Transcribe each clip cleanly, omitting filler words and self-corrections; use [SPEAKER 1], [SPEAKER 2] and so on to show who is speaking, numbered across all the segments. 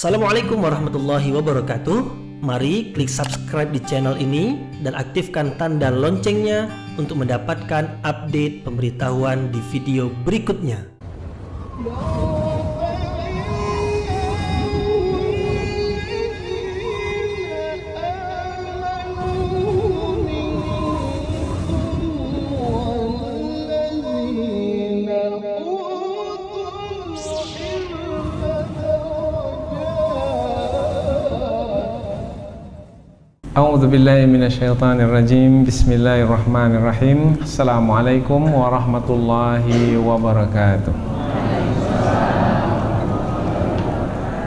[SPEAKER 1] Assalamualaikum warahmatullahi wabarakatuh. Mari klik subscribe di channel ini dan aktifkan tanda loncengnya untuk mendapatkan update pemberitahuan di video berikutnya.
[SPEAKER 2] A'udzu billahi minasyaitonir rajim. Bismillahirrahmanirrahim. Assalamualaikum warahmatullahi wabarakatuh.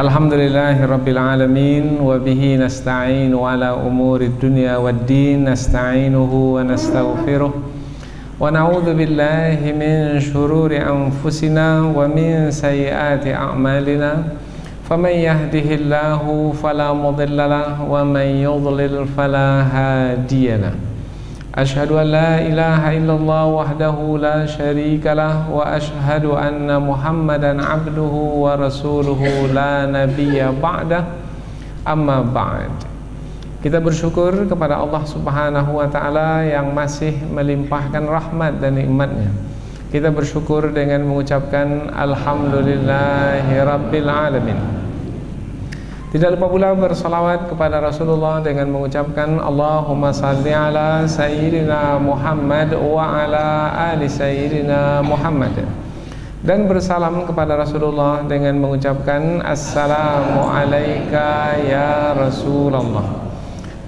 [SPEAKER 2] Alhamdulillahirabbil alamin wa bihi nasta'inu ala umurid dunya waddin. Nasta'inuhu wa nastaghfiruh wa na'udzu billahi min shururi anfusina wa min sayyiati a'malina. فَمَنْ يَهْدِهِ اللَّهُ فَلَا مُضِلَّ لَهُ وَمَنْ يُضْلِلْ فَلَا هَادِيَ لَهُ أَشْهَدُ أَنْ لَا إِلَهَ إِلَّا اللَّهُ وَحْدَهُ لَا شَرِيكَ لَهُ وَأَشْهَدُ أَنَّ مُحَمَّدًا عَبْدُهُ وَرَسُولُهُ لَا نَبِيَّ بَعْدَهُ أَمَّا بَعْدُ. Kita bersyukur kepada Allah Subhanahu wa Ta'ala yang masih melimpahkan rahmat dan nikmat-Nya. Kita bersyukur dengan mengucapkan Alhamdulillahirabbil alamin. Tidak lupa pula bersalawat kepada Rasulullah dengan mengucapkan Allahumma salli ala sayyidina Muhammad wa ala ali sayyidina Muhammad. Dan bersalam kepada Rasulullah dengan mengucapkan Assalamu alayka ya Rasulullah.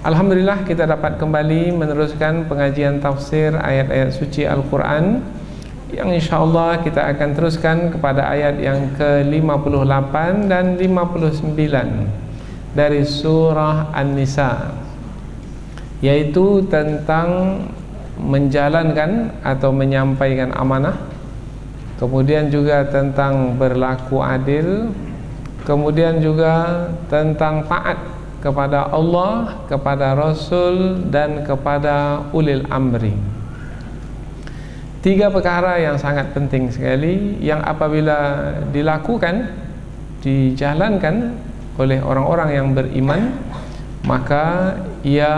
[SPEAKER 2] Alhamdulillah kita dapat kembali meneruskan pengajian tafsir ayat-ayat suci Al-Quran, yang insyaallah kita akan teruskan kepada ayat yang ke-58 dan 59 dari surah An-Nisa, yaitu tentang menjalankan atau menyampaikan amanah, kemudian juga tentang berlaku adil, kemudian juga tentang taat kepada Allah, kepada Rasul, dan kepada ulil amri. Tiga perkara yang sangat penting sekali, yang apabila dilakukan, dijalankan oleh orang-orang yang beriman, maka ia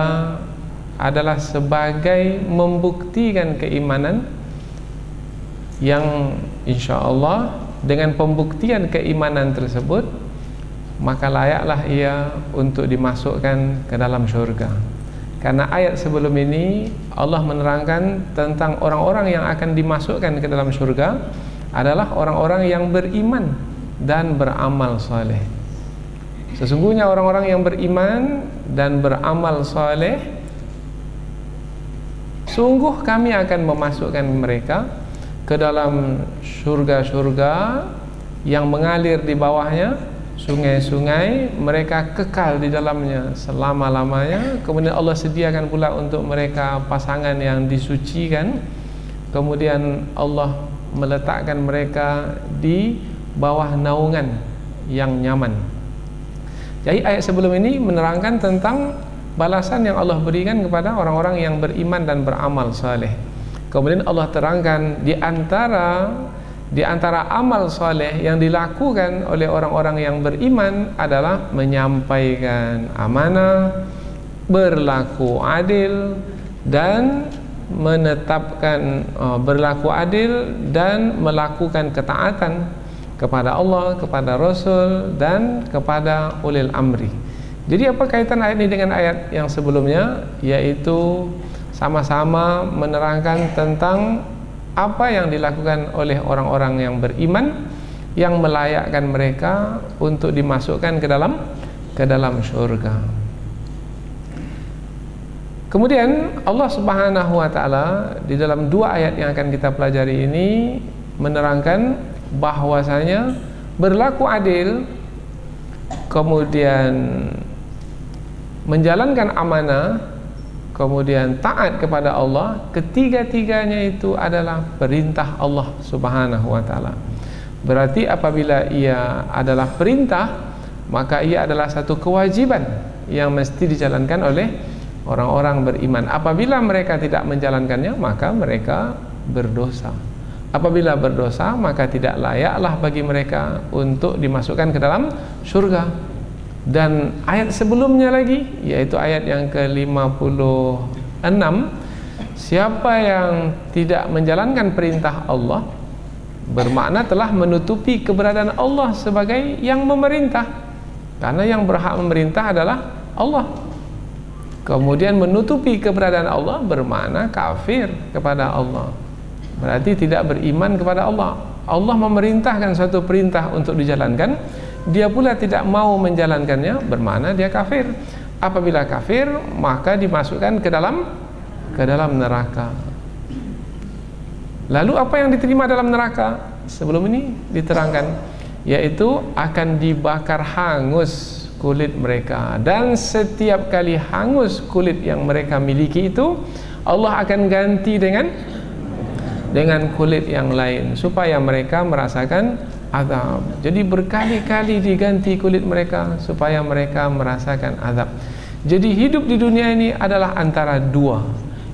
[SPEAKER 2] adalah sebagai membuktikan keimanan, yang insya Allah dengan pembuktian keimanan tersebut maka layaklah ia untuk dimasukkan ke dalam syurga. Karena ayat sebelum ini Allah menerangkan tentang orang-orang yang akan dimasukkan ke dalam syurga adalah orang-orang yang beriman dan beramal saleh. Sesungguhnya orang-orang yang beriman dan beramal saleh, sungguh kami akan memasukkan mereka ke dalam syurga-syurga yang mengalir di bawahnya sungai-sungai, mereka kekal di dalamnya selama-lamanya. Kemudian Allah sediakan pula untuk mereka pasangan yang disucikan. Kemudian Allah meletakkan mereka di bawah naungan yang nyaman. Jadi ayat sebelum ini menerangkan tentang balasan yang Allah berikan kepada orang-orang yang beriman dan beramal saleh. Kemudian Allah terangkan di antara amal saleh yang dilakukan oleh orang-orang yang beriman adalah menyampaikan amanah, berlaku adil, dan menetapkan berlaku adil dan melakukan ketaatan kepada Allah, kepada Rasul, dan kepada ulil amri. Jadi apa kaitan ayat ini dengan ayat yang sebelumnya? Yaitu sama-sama menerangkan tentang apa yang dilakukan oleh orang-orang yang beriman, yang melayakkan mereka untuk dimasukkan ke dalam syurga. Kemudian Allah Subhanahu wa Ta'ala di dalam dua ayat yang akan kita pelajari ini menerangkan bahwasanya berlaku adil, kemudian menjalankan amanah, kemudian taat kepada Allah, ketiga-tiganya itu adalah perintah Allah Subhanahu wa Ta'ala. Berarti apabila ia adalah perintah, maka ia adalah satu kewajiban yang mesti dijalankan oleh orang-orang beriman. Apabila mereka tidak menjalankannya, maka mereka berdosa. Apabila berdosa, maka tidak layaklah bagi mereka untuk dimasukkan ke dalam surga. Dan ayat sebelumnya lagi, yaitu ayat yang ke-56, siapa yang tidak menjalankan perintah Allah bermakna telah menutupi keberadaan Allah sebagai yang memerintah, karena yang berhak memerintah adalah Allah. Kemudian menutupi keberadaan Allah bermakna kafir kepada Allah, berarti tidak beriman kepada Allah. Allah memerintahkan suatu perintah untuk dijalankan, dia pula tidak mau menjalankannya, bermakna dia kafir. Apabila kafir, maka dimasukkan ke dalam neraka. Lalu apa yang diterima dalam neraka? Sebelum ini diterangkan, yaitu akan dibakar hangus kulit mereka, dan setiap kali hangus kulit yang mereka miliki itu, Allah akan ganti dengan kulit yang lain supaya mereka merasakan azab. Jadi berkali-kali diganti kulit mereka supaya mereka merasakan azab. Jadi hidup di dunia ini adalah antara dua,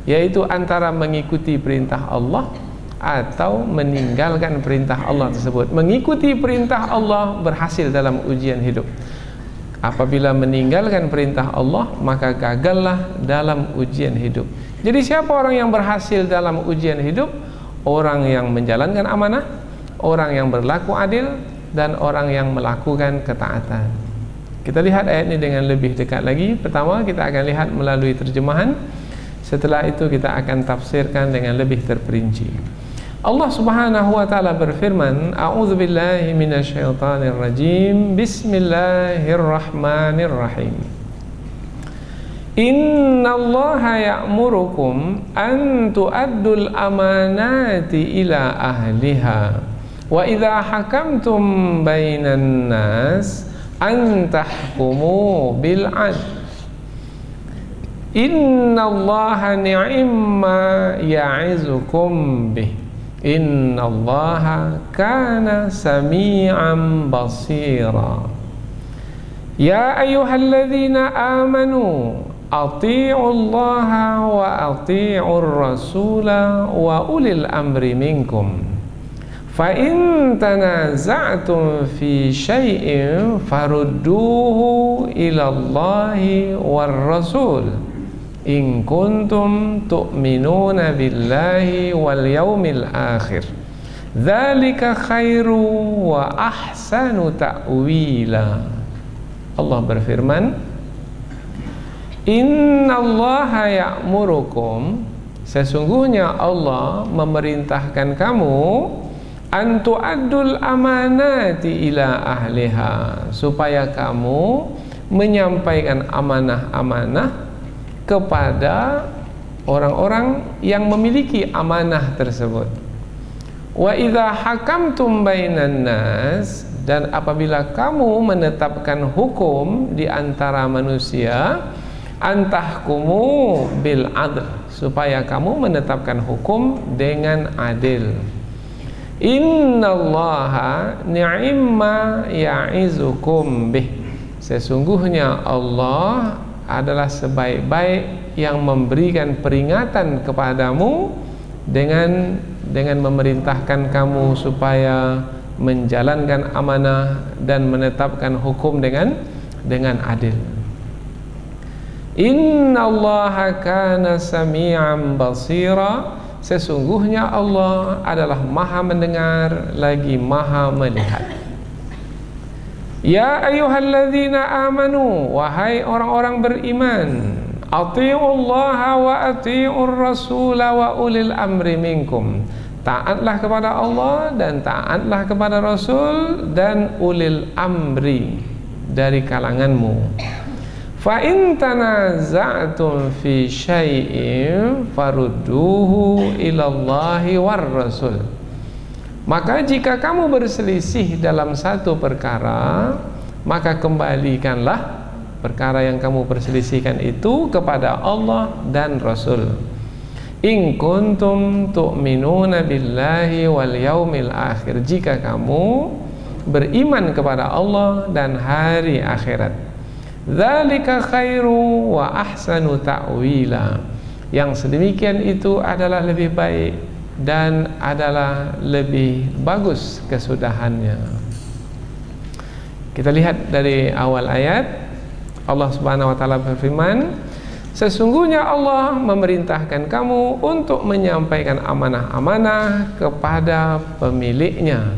[SPEAKER 2] yaitu antara mengikuti perintah Allah atau meninggalkan perintah Allah tersebut. Mengikuti perintah Allah berhasil dalam ujian hidup. Apabila meninggalkan perintah Allah, maka gagallah dalam ujian hidup. Jadi siapa orang yang berhasil dalam ujian hidup? Orang yang menjalankan amanah, orang yang berlaku adil, dan orang yang melakukan ketaatan. Kita lihat ayat ini dengan lebih dekat lagi. Pertama kita akan lihat melalui terjemahan, setelah itu kita akan tafsirkan dengan lebih terperinci. Allah Subhanahu wa taala berfirman, A'udzubillahi minasyaitonirrajim. Bismillahirrahmanirrahim. Innallaha ya'murukum an tu'addul amanati ila ahliha wa idza hakamtum bainan nas an tahkumu bil 'adl. Innallaha ni'ma ya'izukum bih. Innallaha kana sami'an basira. Ya ayyuhalladzina amanu ati'ullaha wa ati'ur rasula wa ulil amri minkum. Fa in tanaza'tum fi syai'in farudduhu ila Allahi war rasul in kuntum tu'minuna billahi wal yaumil akhir. Dzalika khairu wa ahsanu ta'wila. Allah berfirman, Innallaha ya'murukum, sesungguhnya Allah memerintahkan kamu, an tu'addul amanati ila ahliha, supaya kamu menyampaikan amanah-amanah kepada orang-orang yang memiliki amanah tersebut. Wa idza hakamtum bainan nas, dan apabila kamu menetapkan hukum di antara manusia, antahkumu bil adl, supaya kamu menetapkan hukum dengan adil. Innallaha ni'ma ya'izukum bih, sesungguhnya Allah adalah sebaik-baik yang memberikan peringatan kepadamu dengan memerintahkan kamu supaya menjalankan amanah dan menetapkan hukum dengan adil. Innallaha kana sami'an basira, sesungguhnya Allah adalah maha mendengar lagi maha melihat. Ya ayyuhalladzina amanu, wahai orang-orang beriman, ati'ullaha wa ati'ur rasula wa ulil amri minkum, taatlah kepada Allah dan taatlah kepada Rasul dan ulil amri dari kalanganmu. Fa in tanaza'tum fi syai'in farudduhu ilallahi war rasul, maka jika kamu berselisih dalam satu perkara, maka kembalikanlah perkara yang kamu perselisihkan itu kepada Allah dan Rasul. In kuntum tu'minuna billahi wal yaumil akhir, jika kamu beriman kepada Allah dan hari akhirat. Dzalika khairu wa ahsanu ta'wila, yang sedemikian itu adalah lebih baik dan adalah lebih bagus kesudahannya. Kita lihat dari awal ayat, Allah Subhanahu wa taala berfirman, sesungguhnya Allah memerintahkan kamu untuk menyampaikan amanah-amanah kepada pemiliknya,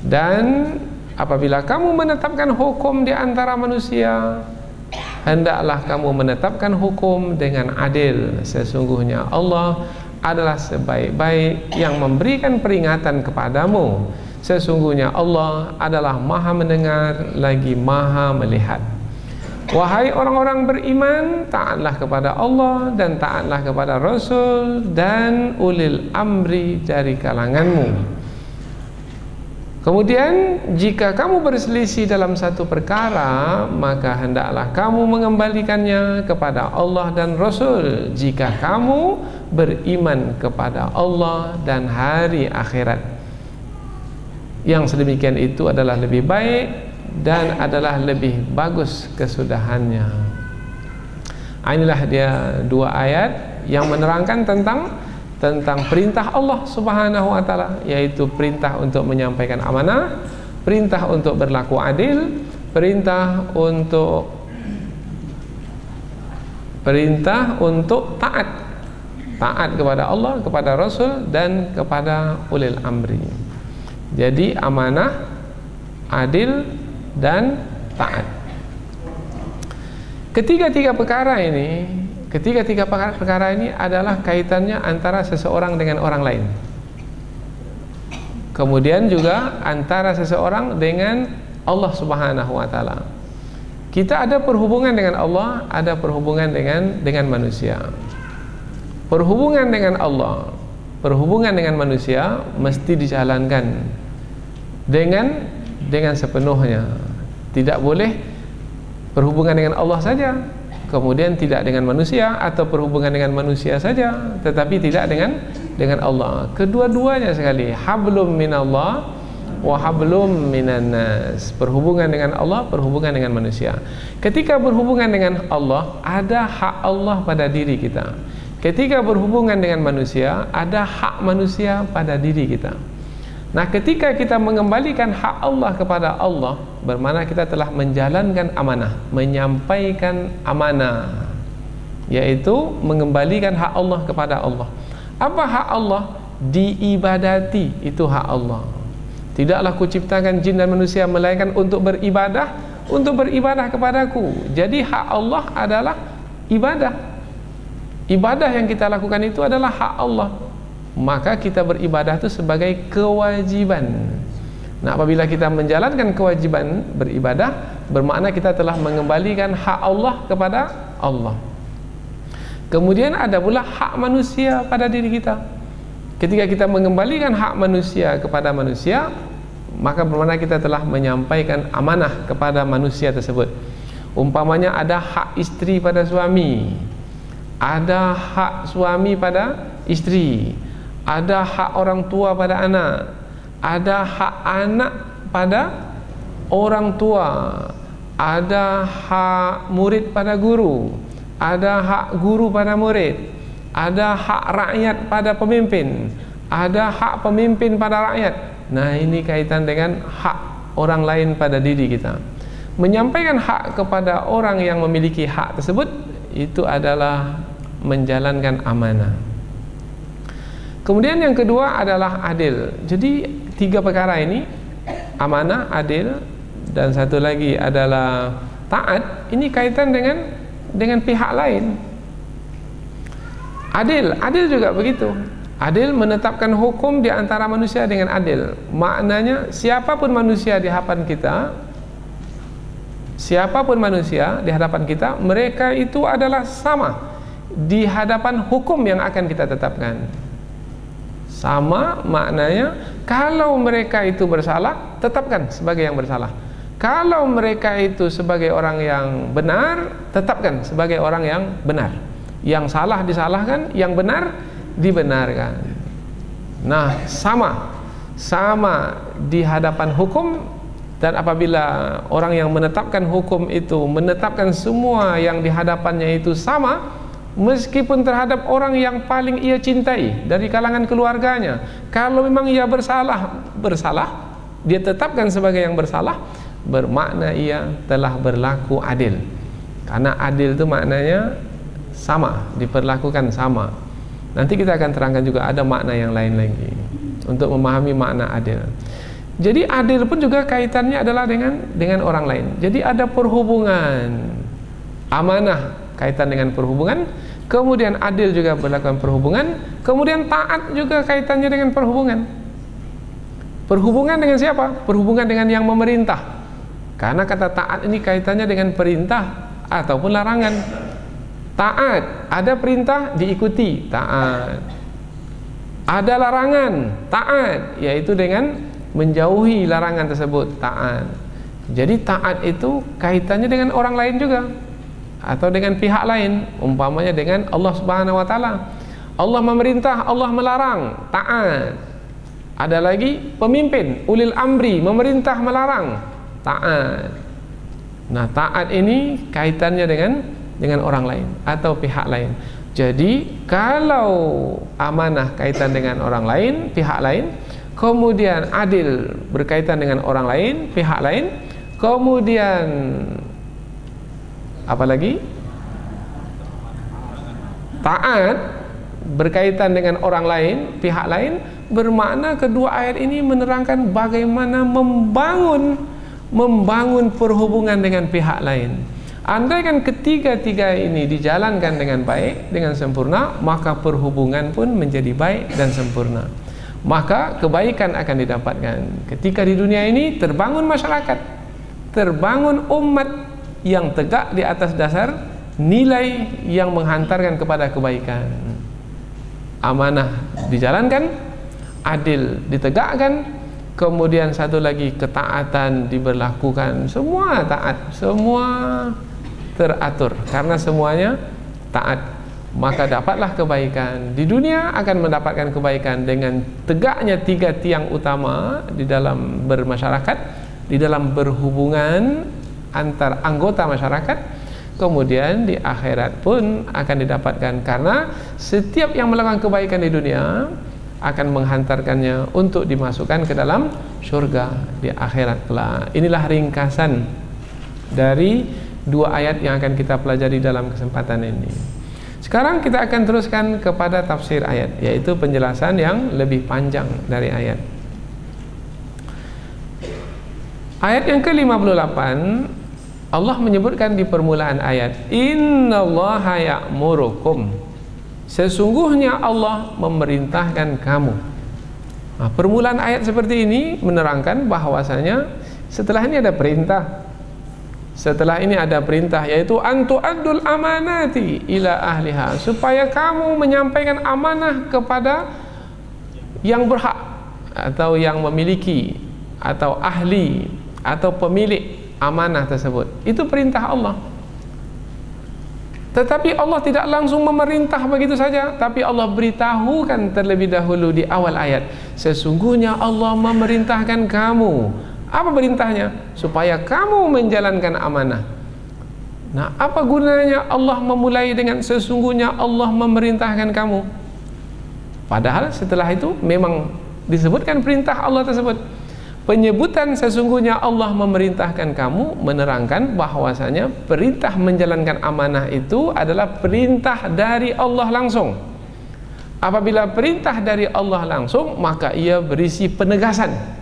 [SPEAKER 2] dan apabila kamu menetapkan hukum di antara manusia, hendaklah kamu menetapkan hukum dengan adil. Sesungguhnya Allah adalah sebaik-baik yang memberikan peringatan kepadamu. Sesungguhnya Allah adalah Maha mendengar lagi Maha melihat. Wahai orang-orang beriman, taatlah kepada Allah dan taatlah kepada Rasul dan ulil amri dari kalanganmu. Kemudian jika kamu berselisih dalam satu perkara, maka hendaklah kamu mengembalikannya kepada Allah dan Rasul jika kamu beriman kepada Allah dan hari akhirat. Yang sedemikian itu adalah lebih baik dan adalah lebih bagus kesudahannya. Inilah dia dua ayat yang menerangkan tentang perintah Allah Subhanahu wa taala, yaitu perintah untuk menyampaikan amanah, perintah untuk berlaku adil, perintah untuk taat kepada Allah, kepada Rasul dan kepada ulil amri. Jadi amanah, adil dan taat. Ketiga-tiga perkara ini adalah kaitannya antara seseorang dengan orang lain. Kemudian juga antara seseorang dengan Allah Subhanahu wa taala. Kita ada perhubungan dengan Allah, ada perhubungan dengan manusia. Perhubungan dengan Allah, perhubungan dengan manusia mesti dijalankan dengan sepenuhnya. Tidak boleh berhubungan dengan Allah saja, kemudian tidak dengan manusia, atau berhubungan dengan manusia saja tetapi tidak dengan Allah. Kedua-duanya sekali, hablum minallah wa hablum minan nas. Perhubungan dengan Allah, perhubungan dengan manusia. Ketika berhubungan dengan Allah, ada hak Allah pada diri kita. Ketika berhubungan dengan manusia, ada hak manusia pada diri kita. Nah, ketika kita mengembalikan hak Allah kepada Allah, bermakna kita telah menjalankan amanah, menyampaikan amanah, yaitu mengembalikan hak Allah kepada Allah. Apa hak Allah? Diibadati, itu hak Allah. Tidaklah kuciptakan jin dan manusia melainkan untuk beribadah kepadaku. Jadi hak Allah adalah ibadah. Ibadah yang kita lakukan itu adalah hak Allah. Maka kita beribadah itu sebagai kewajiban. Nah, apabila kita menjalankan kewajiban beribadah, bermakna kita telah mengembalikan hak Allah kepada Allah. Kemudian ada pula hak manusia pada diri kita. Ketika kita mengembalikan hak manusia kepada manusia, maka bermakna kita telah menyampaikan amanah kepada manusia tersebut. Umpamanya ada hak istri pada suami, ada hak suami pada istri, ada hak orang tua pada anak, ada hak anak pada orang tua, ada hak murid pada guru, ada hak guru pada murid, ada hak rakyat pada pemimpin, ada hak pemimpin pada rakyat. Nah, ini kaitan dengan hak orang lain pada diri kita. Menyampaikan hak kepada orang yang memiliki hak tersebut, itu adalah menjalankan amanah. Kemudian yang kedua adalah adil. Jadi tiga perkara ini, amanah, adil, dan satu lagi adalah taat, ini kaitan dengan pihak lain. Adil juga begitu. Adil menetapkan hukum di antara manusia dengan adil. Maknanya siapapun manusia di hadapan kita, mereka itu adalah sama di hadapan hukum yang akan kita tetapkan. Sama maknanya, kalau mereka itu bersalah, tetapkan sebagai yang bersalah. Kalau mereka itu sebagai orang yang benar, tetapkan sebagai orang yang benar. Yang salah disalahkan, yang benar dibenarkan. Nah, sama di hadapan hukum. Dan apabila orang yang menetapkan hukum itu menetapkan semua yang di hadapannya itu sama, meskipun terhadap orang yang paling ia cintai dari kalangan keluarganya, kalau memang ia bersalah, dia tetapkan sebagai yang bersalah, bermakna ia telah berlaku adil. Karena adil itu maknanya sama, diperlakukan sama. Nanti kita akan terangkan juga ada makna yang lain lagi untuk memahami makna adil. Jadi adil pun juga kaitannya adalah dengan orang lain. Jadi ada perhubungan. Amanah kaitan dengan perhubungan, kemudian adil juga berlakukan perhubungan, kemudian taat juga kaitannya dengan perhubungan. Perhubungan dengan siapa? Perhubungan dengan yang memerintah. Karena kata taat ini kaitannya dengan perintah ataupun larangan. Taat, ada perintah diikuti, taat. Ada larangan, taat, yaitu dengan menjauhi larangan tersebut, taat. Jadi taat itu kaitannya dengan orang lain juga, atau dengan pihak lain, umpamanya dengan Allah Subhanahu wa taala. Allah memerintah, Allah melarang, taat. Ada lagi pemimpin, ulil amri, memerintah, melarang, taat. Nah, taat ini kaitannya dengan orang lain atau pihak lain. Jadi kalau amanah kaitan dengan orang lain, pihak lain, kemudian adil berkaitan dengan orang lain, pihak lain, kemudian apalagi taat berkaitan dengan orang lain, pihak lain, bermakna kedua ayat ini menerangkan bagaimana membangun perhubungan dengan pihak lain. Andaikan ketiga-tiga ini dijalankan dengan baik, dengan sempurna, maka perhubungan pun menjadi baik dan sempurna. Maka kebaikan akan didapatkan. Ketika di dunia ini terbangun masyarakat, terbangun umat yang tegak di atas dasar nilai yang menghantarkan kepada kebaikan. Amanah dijalankan, adil ditegakkan, kemudian satu lagi ketaatan diberlakukan. Semua taat, semua teratur karena semuanya taat, maka dapatlah kebaikan. Di dunia akan mendapatkan kebaikan dengan tegaknya tiga tiang utama di dalam bermasyarakat, di dalam berhubungan antar anggota masyarakat. Kemudian di akhirat pun akan didapatkan, karena setiap yang melakukan kebaikan di dunia akan menghantarkannya untuk dimasukkan ke dalam surga di akhirat kelak. Inilah ringkasan dari dua ayat yang akan kita pelajari dalam kesempatan ini. Sekarang kita akan teruskan kepada tafsir ayat, yaitu penjelasan yang lebih panjang dari ayat. Ayat yang ke-58, Allah menyebutkan di permulaan ayat, innallaha ya'murukum, sesungguhnya Allah memerintahkan kamu. Nah, permulaan ayat seperti ini menerangkan bahwasanya setelah ini ada perintah. Setelah ini ada perintah, yaitu antu'addul amanati ila ahliha, supaya kamu menyampaikan amanah kepada yang berhak atau yang memiliki atau ahli atau pemilik amanah tersebut. Itu perintah Allah. Tetapi Allah tidak langsung memerintah begitu saja, tapi Allah beritahukan terlebih dahulu di awal ayat, sesungguhnya Allah memerintahkan kamu. Apa perintahnya? Supaya kamu menjalankan amanah. Nah, apa gunanya Allah memulai dengan sesungguhnya Allah memerintahkan kamu? Padahal setelah itu memang disebutkan perintah Allah tersebut. Penyebutan sesungguhnya Allah memerintahkan kamu menerangkan bahwasanya perintah menjalankan amanah itu adalah perintah dari Allah langsung. Apabila perintah dari Allah langsung, maka ia berisi penegasan.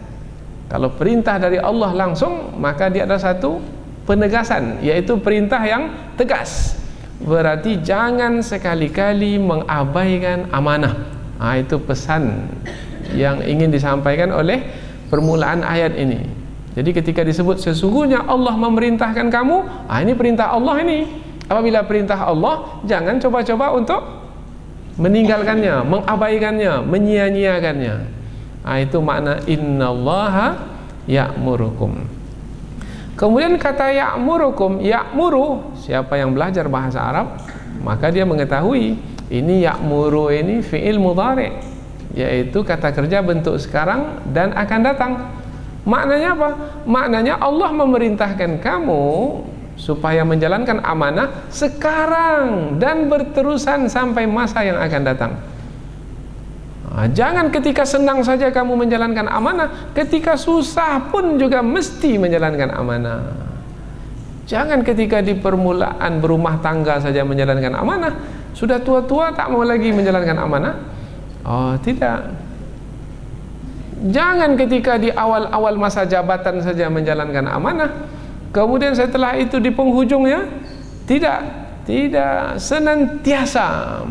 [SPEAKER 2] Kalau perintah dari Allah langsung, maka dia ada satu penegasan, yaitu perintah yang tegas. Berarti jangan sekali-kali mengabaikan amanah. Nah, itu pesan yang ingin disampaikan oleh permulaan ayat ini. Jadi ketika disebut sesungguhnya Allah memerintahkan kamu, ini perintah Allah ini. Apabila perintah Allah, jangan coba-coba untuk meninggalkannya, mengabaikannya, menyia-nyiakannya. Itu makna innallaha ya'murukum. Kemudian kata ya'murukum, ya'muru, siapa yang belajar bahasa Arab, maka dia mengetahui ini ya'muru ini fi'il mudhari', yaitu kata kerja bentuk sekarang dan akan datang. Maknanya apa? Maknanya Allah memerintahkan kamu supaya menjalankan amanah sekarang dan berterusan sampai masa yang akan datang. Jangan ketika senang saja kamu menjalankan amanah, ketika susah pun juga mesti menjalankan amanah. Jangan ketika di permulaan berumah tangga saja menjalankan amanah, sudah tua-tua tak mau lagi menjalankan amanah. Oh, tidak. Jangan ketika di awal-awal masa jabatan saja menjalankan amanah, kemudian setelah itu di penghujungnya tidak senantiasa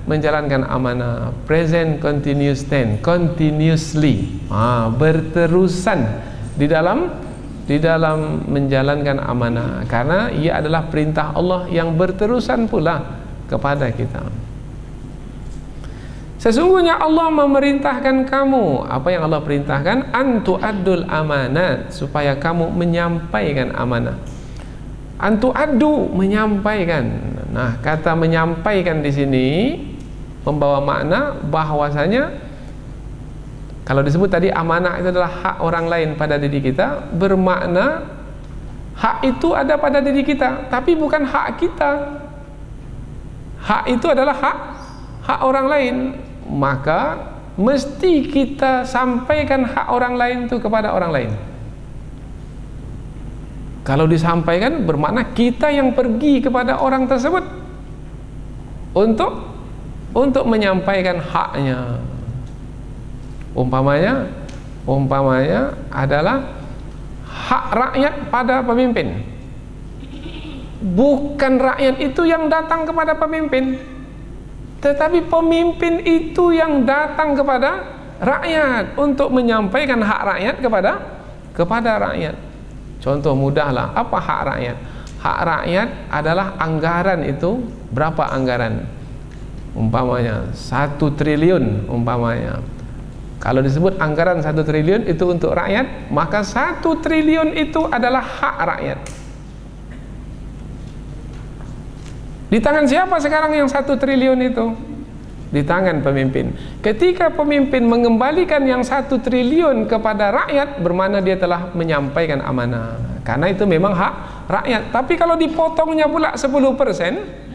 [SPEAKER 2] menjalankan amanah. Present continuous tense, continuously, berterusan di dalam menjalankan amanah, karena ia adalah perintah Allah yang berterusan pula kepada kita. Sesungguhnya Allah memerintahkan kamu, apa yang Allah perintahkan? Antu addul amanat, supaya kamu menyampaikan amanah. Antu addu, menyampaikan. Nah, kata menyampaikan di sini membawa makna bahwasanya kalau disebut tadi amanah itu adalah hak orang lain pada diri kita, bermakna hak itu ada pada diri kita, tapi bukan hak kita. Hak itu adalah hak orang lain, maka mesti kita sampaikan hak orang lain itu kepada orang lain. Kalau disampaikan bermakna kita yang pergi kepada orang tersebut untuk menyampaikan haknya. Umpamanya adalah hak rakyat pada pemimpin. Bukan rakyat itu yang datang kepada pemimpin, tetapi pemimpin itu yang datang kepada rakyat untuk menyampaikan hak rakyat kepada rakyat. Contoh mudahlah, apa hak rakyat? Hak rakyat adalah anggaran itu, berapa anggaran? Umpamanya 1 triliun umpamanya. Kalau disebut anggaran 1 triliun itu untuk rakyat, maka 1 triliun itu adalah hak rakyat. Di tangan siapa sekarang yang 1 triliun itu? Di tangan pemimpin. Ketika pemimpin mengembalikan yang 1 triliun kepada rakyat, bermakna dia telah menyampaikan amanah, karena itu memang hak rakyat. Tapi kalau dipotongnya pula 10%,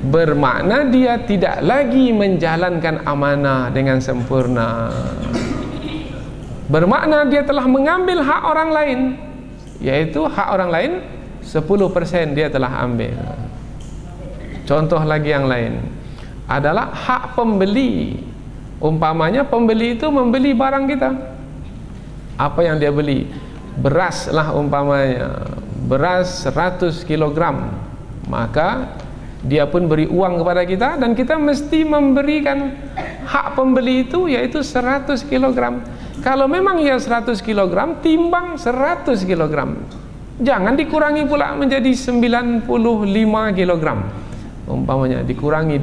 [SPEAKER 2] bermakna dia tidak lagi menjalankan amanah dengan sempurna. Bermakna dia telah mengambil hak orang lain, yaitu hak orang lain 10% dia telah ambil. Contoh lagi yang lain adalah hak pembeli. Umpamanya pembeli itu membeli barang kita. Apa yang dia beli? Beras lah umpamanya, beras 100 kg. Maka dia pun beri uang kepada kita, dan kita mesti memberikan hak pembeli itu, yaitu 100 kg. Kalau memang ia 100 kg, timbang 100 kg. Jangan dikurangi pula menjadi 95 kg. Umpamanya dikurangi.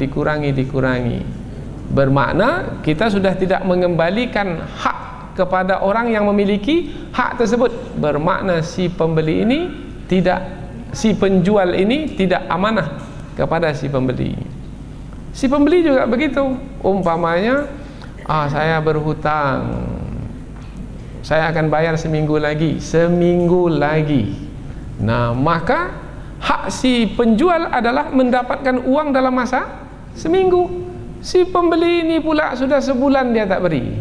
[SPEAKER 2] Bermakna kita sudah tidak mengembalikan hak kepada orang yang memiliki hak tersebut. Bermakna si pembeli ini si penjual ini tidak amanah kepada si pembeli. Si pembeli juga begitu. Umpamanya, saya berhutang, saya akan bayar seminggu lagi. Nah, maka hak si penjual adalah mendapatkan uang dalam masa seminggu. Si pembeli ini pula sudah sebulan dia tak beri.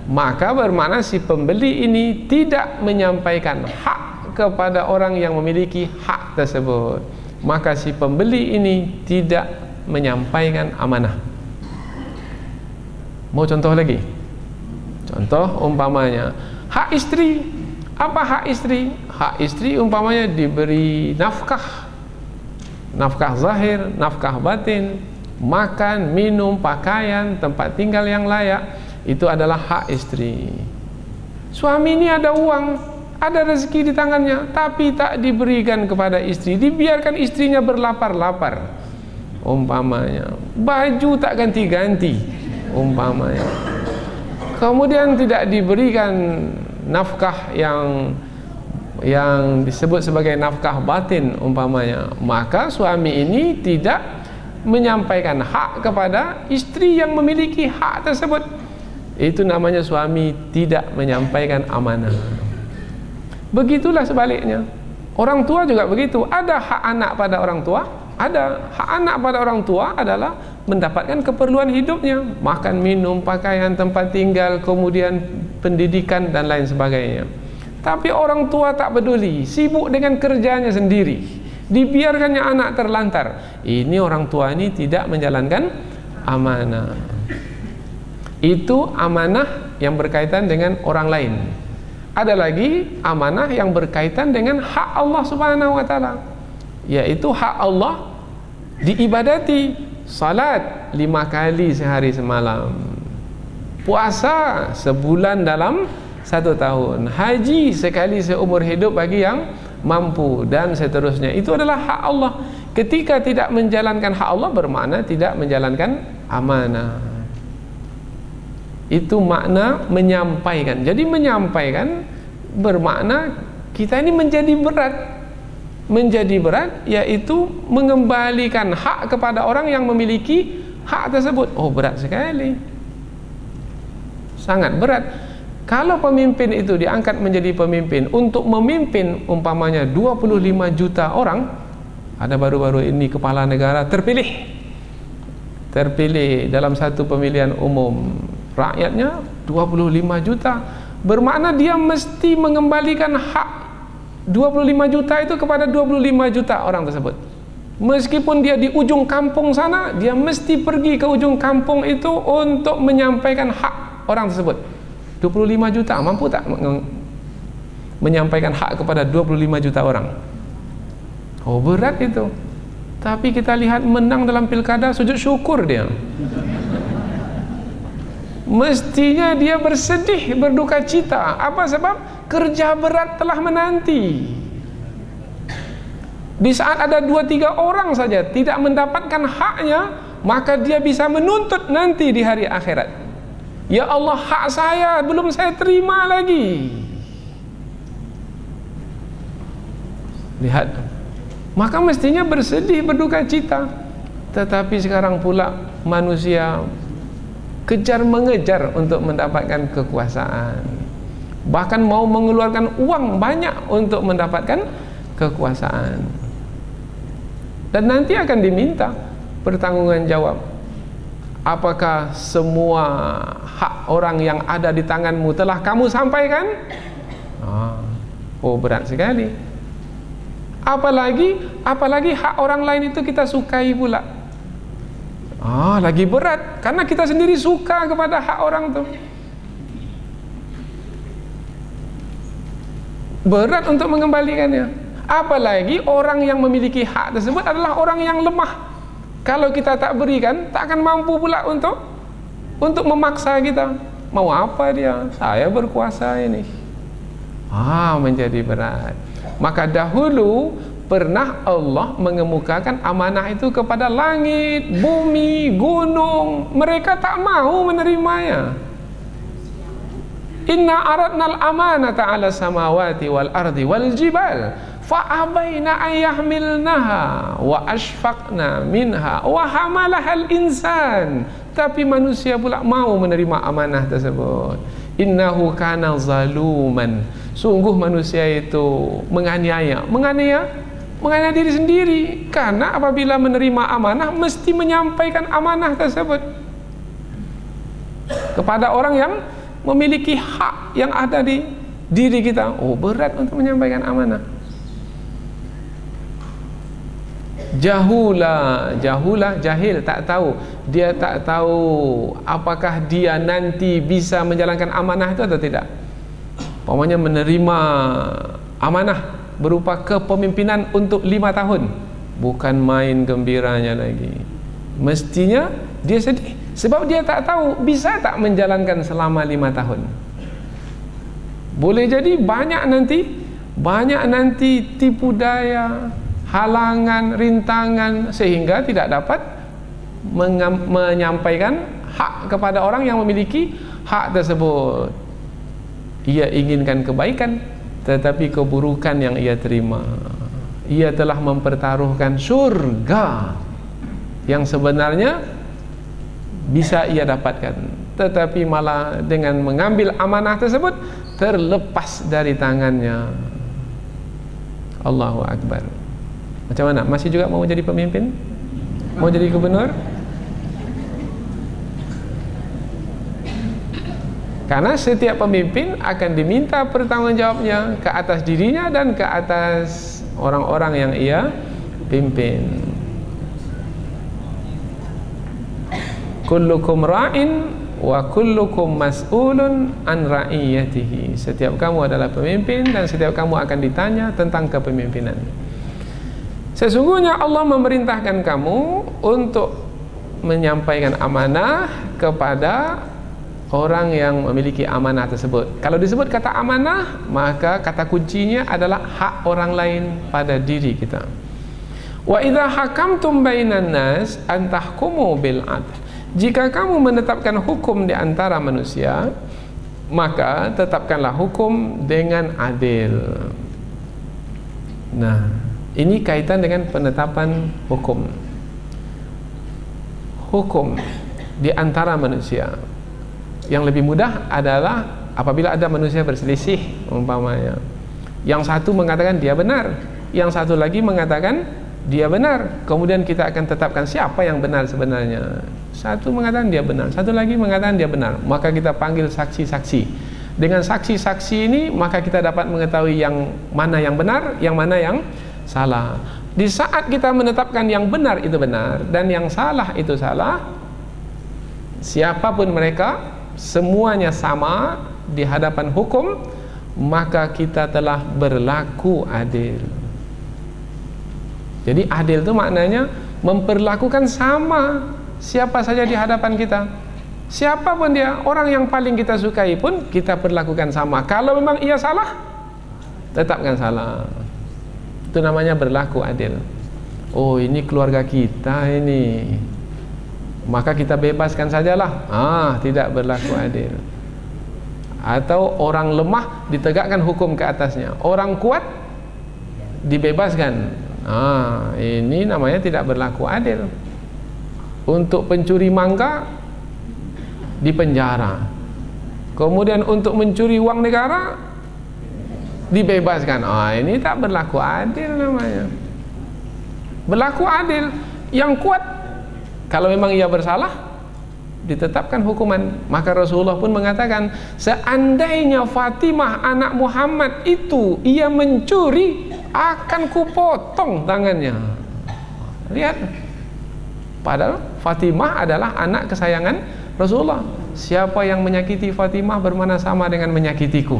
[SPEAKER 2] Maka bermakna si pembeli ini tidak menyampaikan hak kepada orang yang memiliki hak tersebut. Maka si pembeli ini tidak menyampaikan amanah. Mau contoh lagi? Contoh umpamanya hak istri. Apa hak istri? Hak istri umpamanya diberi nafkah zahir, nafkah batin, makan, minum, pakaian, tempat tinggal yang layak. Itu adalah hak istri. Suami ini ada uang, ada rezeki di tangannya, tapi tak diberikan kepada istri, dibiarkan istrinya berlapar-lapar umpamanya, baju tak ganti-ganti umpamanya, kemudian tidak diberikan nafkah yang disebut sebagai nafkah batin umpamanya, maka suami ini tidak menyampaikan hak kepada istri yang memiliki hak tersebut. Itu namanya suami tidak menyampaikan amanah. Begitulah sebaliknya, orang tua juga begitu. Ada hak anak pada orang tua, ada. Hak anak pada orang tua adalah mendapatkan keperluan hidupnya, makan, minum, pakaian, tempat tinggal, kemudian pendidikan dan lain sebagainya. Tapi orang tua tak peduli, sibuk dengan kerjanya sendiri, dibiarkannya anak terlantar. Ini orang tua ini tidak menjalankan amanah. Itu amanah yang berkaitan dengan orang lain. Ada lagi amanah yang berkaitan dengan hak Allah Subhanahu wa taala, yaitu hak Allah diibadati. Salat 5 kali sehari semalam, puasa sebulan dalam 1 tahun, haji sekali seumur hidup bagi yang mampu, dan seterusnya. Itu adalah hak Allah. Ketika tidak menjalankan hak Allah, bermakna tidak menjalankan amanah. Itu makna menyampaikan. Jadi menyampaikan bermakna kita ini menjadi berat. Menjadi berat, yaitu mengembalikan hak kepada orang yang memiliki hak tersebut. Oh, berat sekali, sangat berat. Kalau pemimpin itu diangkat menjadi pemimpin untuk memimpin umpamanya 25 juta orang. Ada baru-baru ini kepala negara terpilih dalam satu pemilihan umum, rakyatnya 25 juta, bermakna dia mesti mengembalikan hak 25 juta itu kepada 25 juta orang tersebut. Meskipun dia di ujung kampung sana, dia mesti pergi ke ujung kampung itu untuk menyampaikan hak orang tersebut. 25 juta mampu tak menyampaikan hak kepada 25 juta orang? Oh, berat itu. Tapi kita lihat menang dalam pilkada, sujud syukur dia. Mestinya dia bersedih, berduka cita. Apa sebab? Kerja berat telah menanti. Di saat ada 2-3 orang saja tidak mendapatkan haknya, maka dia bisa menuntut nanti di hari akhirat. Ya Allah, hak saya belum saya terima lagi. Lihat, maka mestinya bersedih, berduka cita. Tetapi sekarang pula manusia kejar mengejar untuk mendapatkan kekuasaan, bahkan mau mengeluarkan uang banyak untuk mendapatkan kekuasaan, dan nanti akan diminta pertanggunggan jawab. Apakah semua hak orang yang ada di tanganmu telah kamu sampaikan? Oh, berat sekali. Apalagi hak orang lain itu kita sukai pula. Lagi berat, karena kita sendiri suka kepada hak orang itu. Berat untuk mengembalikannya. Apalagi orang yang memiliki hak tersebut adalah orang yang lemah. Kalau kita tak berikan, tak akan mampu pula untuk memaksa kita. Mau apa dia? Saya berkuasa ini. Menjadi berat. Maka dahulu pernah Allah mengemukakan amanah itu kepada langit, bumi, gunung. Mereka tak mau menerimanya. Inna aradnal amanata ala samawati wal ardi wal jibal fa'abaina ayyahmilnaha wa ashfaqna minha wa hamalahal insan. Tapi manusia pula mau menerima amanah tersebut. Innahu kana zaluman. Sungguh manusia itu menganiaya diri sendiri, karena apabila menerima amanah mesti menyampaikan amanah tersebut kepada orang yang memiliki hak yang ada di diri kita. Berat untuk menyampaikan amanah. Jahil, tak tahu. Dia tak tahu apakah dia nanti bisa menjalankan amanah itu atau tidak. Umpamanya menerima amanah berupa kepemimpinan untuk 5 tahun, bukan main gembiranya lagi. Mestinya dia sedih, sebab dia tak tahu bisa tak menjalankan selama 5 tahun. Boleh jadi banyak nanti tipu daya, halangan, rintangan, sehingga tidak dapat menyampaikan hak kepada orang yang memiliki hak tersebut. Ia inginkan kebaikan, tetapi keburukan yang ia terima. Ia telah mempertaruhkan surga yang sebenarnya bisa ia dapatkan, tetapi malah dengan mengambil amanah tersebut terlepas dari tangannya. Allahu Akbar. Macam mana? Masih juga mau jadi pemimpin? Mau jadi gubernur? Karena setiap pemimpin akan diminta pertanggungjawabnya ke atas dirinya dan ke atas orang-orang yang ia pimpin. Kullukum ra'in wa kullukum mas'ulun an ra'iyatihi. Setiap kamu adalah pemimpin dan setiap kamu akan ditanya tentang kepemimpinan. Sesungguhnya Allah memerintahkan kamu untuk menyampaikan amanah kepada orang yang memiliki amanah tersebut. Kalau disebut kata amanah, maka kata kuncinya adalah hak orang lain pada diri kita. Wa idza hakamtum bainan nas an tahkumu bil adl. Jika kamu menetapkan hukum di antara manusia, maka tetapkanlah hukum dengan adil. Nah, ini kaitan dengan penetapan hukum. Hukum di antara manusia. Yang lebih mudah adalah apabila ada manusia berselisih, umpamanya yang satu mengatakan dia benar, yang satu lagi mengatakan dia benar, kemudian kita akan tetapkan siapa yang benar sebenarnya. Satu mengatakan dia benar, satu lagi mengatakan dia benar, maka kita panggil saksi-saksi. Dengan saksi-saksi ini maka kita dapat mengetahui yang mana yang benar, yang mana yang salah. Di saat kita menetapkan yang benar itu benar dan yang salah itu salah, siapapun mereka, semuanya sama di hadapan hukum, maka kita telah berlaku adil. Jadi adil itu maknanya memperlakukan sama siapa saja di hadapan kita. Siapapun dia, orang yang paling kita sukai pun kita perlakukan sama. Kalau memang ia salah, tetapkan salah. Itu namanya berlaku adil. Oh, ini keluarga kita ini, maka kita bebaskan sajalah. Tidak berlaku adil. Atau orang lemah ditegakkan hukum ke atasnya, orang kuat dibebaskan. Ini namanya tidak berlaku adil. Untuk pencuri mangga dipenjara, kemudian untuk mencuri uang negara dibebaskan. Ini tak berlaku adil namanya. Berlaku adil, yang kuat kalau memang ia bersalah ditetapkan hukuman. Maka Rasulullah pun mengatakan, seandainya Fatimah anak Muhammad itu ia mencuri, akan kupotong tangannya. Lihat, padahal Fatimah adalah anak kesayangan Rasulullah. Siapa yang menyakiti Fatimah bermana sama dengan menyakitiku.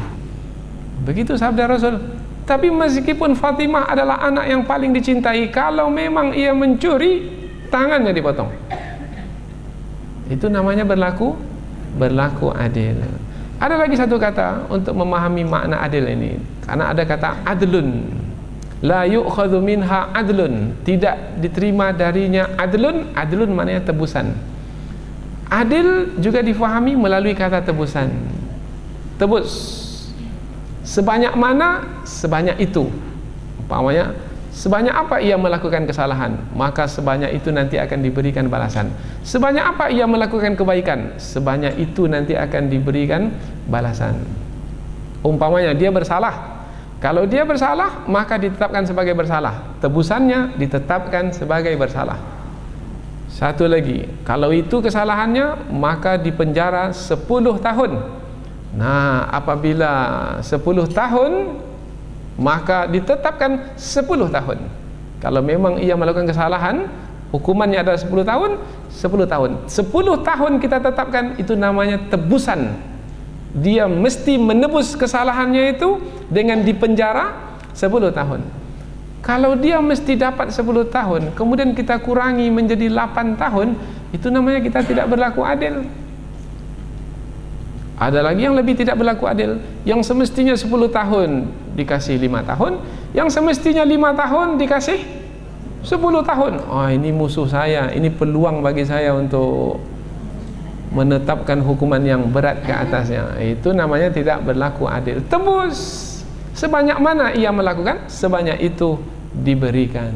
[SPEAKER 2] Begitu sabda Rasul. Tapi meskipun Fatimah adalah anak yang paling dicintai, kalau memang ia mencuri, tangannya dipotong. Itu namanya berlaku adil. Ada lagi satu kata untuk memahami makna adil ini. Karena ada kata adlun. La yu'khadhu minha adlun. Tidak diterima darinya adlun. Adlun maknanya tebusan. Adil juga difahami melalui kata tebusan. Tebus. Sebanyak mana, sebanyak itu. Umpamanya, sebanyak apa ia melakukan kesalahan, maka sebanyak itu nanti akan diberikan balasan. Sebanyak apa ia melakukan kebaikan, sebanyak itu nanti akan diberikan balasan. Umpamanya dia bersalah, kalau dia bersalah maka ditetapkan sebagai bersalah, tebusannya ditetapkan sebagai bersalah. Satu lagi, kalau itu kesalahannya maka dipenjara 10 tahun. Nah, apabila 10 tahun maka ditetapkan 10 tahun. Kalau memang ia melakukan kesalahan, hukumannya adalah 10 tahun, 10 tahun. 10 tahun kita tetapkan, itu namanya tebusan. Dia mesti menebus kesalahannya itu dengan dipenjara 10 tahun. Kalau dia mesti dapat 10 tahun, kemudian kita kurangi menjadi 8 tahun, itu namanya kita tidak berlaku adil. Ada lagi yang lebih tidak berlaku adil, yang semestinya 10 tahun dikasih 5 tahun, yang semestinya 5 tahun dikasih 10 tahun. Ini musuh saya, ini peluang bagi saya untuk menetapkan hukuman yang berat ke atasnya. Itu namanya tidak berlaku adil. Tebus, sebanyak mana ia melakukan, sebanyak itu diberikan.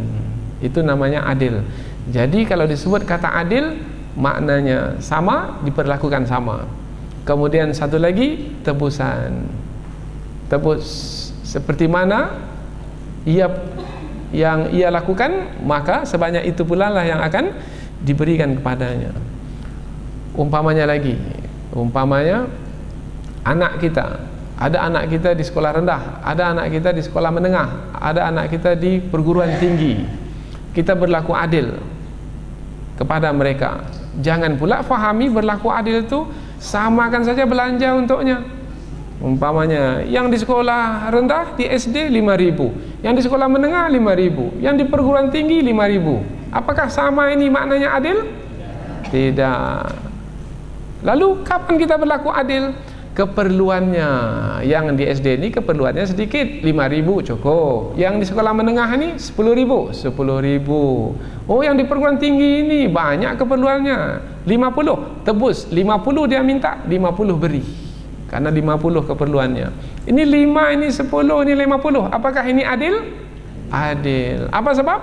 [SPEAKER 2] Itu namanya adil. Jadi kalau disebut kata adil, maknanya sama, diperlakukan sama. Kemudian satu lagi, tebusan. Tebus seperti mana yang ia lakukan, maka sebanyak itu pula lah yang akan diberikan kepadanya. Umpamanya lagi, umpamanya anak kita, ada anak kita di sekolah rendah, ada anak kita di sekolah menengah, ada anak kita di perguruan tinggi. Kita berlaku adil kepada mereka. Jangan pula fahami berlaku adil itu samakan saja belanja untuknya. Umpamanya yang di sekolah rendah di SD 5.000, yang di sekolah menengah 5.000, yang di perguruan tinggi 5.000. Apakah sama ini maknanya adil? Tidak. Lalu kapan kita berlaku adil? Keperluannya. Yang di SD ini keperluannya sedikit, 5.000 cukup. Yang di sekolah menengah ini 10.000, 10.000. Oh, yang di perguruan tinggi ini banyak keperluannya, 50, tebus 50 dia minta, 50 beri. Karena 50 keperluannya. Ini 5, ini 10, ini 50. Apakah ini adil? Adil. Apa sebab?